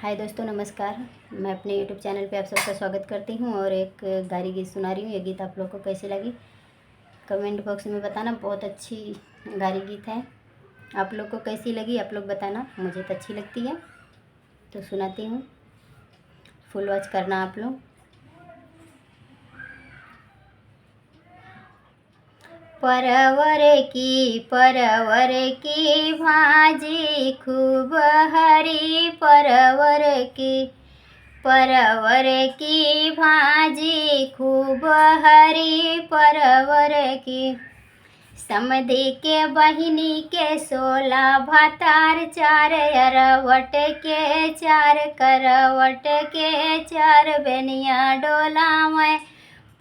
हाय दोस्तों, नमस्कार। मैं अपने यूट्यूब चैनल पे आप सबका स्वागत करती हूँ और एक गारी गीत सुना रही हूँ। ये गीत आप लोग को कैसी लगी कमेंट बॉक्स में बताना। बहुत अच्छी गारी गीत है। आप लोग को कैसी लगी आप लोग बताना। मुझे तो अच्छी लगती है तो सुनाती हूँ। फुल वॉच करना आप लोग। परवर की भाजी खूब हरी परवर की भाजी खूब हरी परवर की। समधी के बहिनी के 16 भातार 4 अरवट के 4 करवट के 4 बेनिया डोला में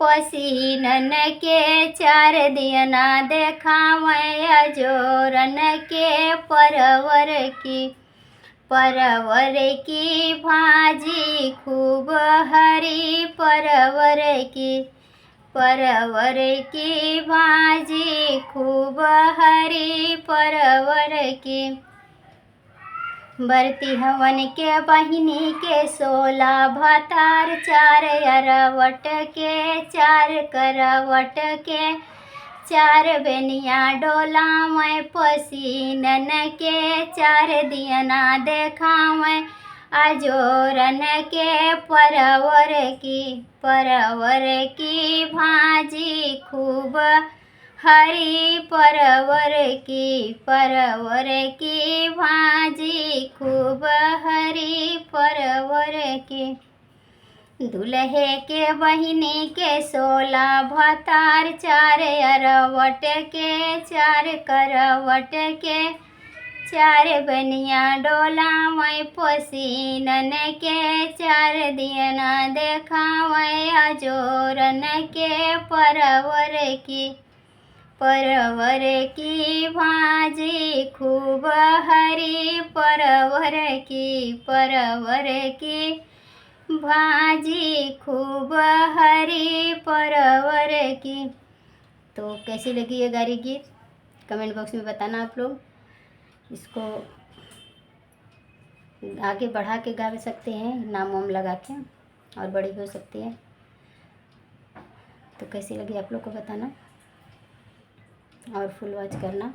पसीनन के 4 दियना देखावै अजोरन के परवर की भाजी खूब हरी परवर की भाजी खूब हरी परवर की। बरती हवन के बहिनी के 16 भातार 4 अरवट के 4 करवट के 4 बेनिया डोला में पसीनन के 4 दियना देखावै अजोरन के परवर की भाजी खूब हरी परवर की भाजी खूब हरी परवर की। दूल्हे के बहिनी के 16 भातार 4 अरवट के 4 करवट के 4 बनिया डोला में पसीनन के 4 दियना देखावै अजोरन के परवर की भाजी खूब हरी परवर की भाजी खूब हरी परवर की। तो कैसी लगी ये गारी गीत कमेंट बॉक्स में बताना आप लोग। इसको आगे बढ़ा के गा सकते हैं, नाम वाम लगा के, और बड़ी हो सकती है। तो कैसी लगी आप लोग को बताना और फुल वॉच करना।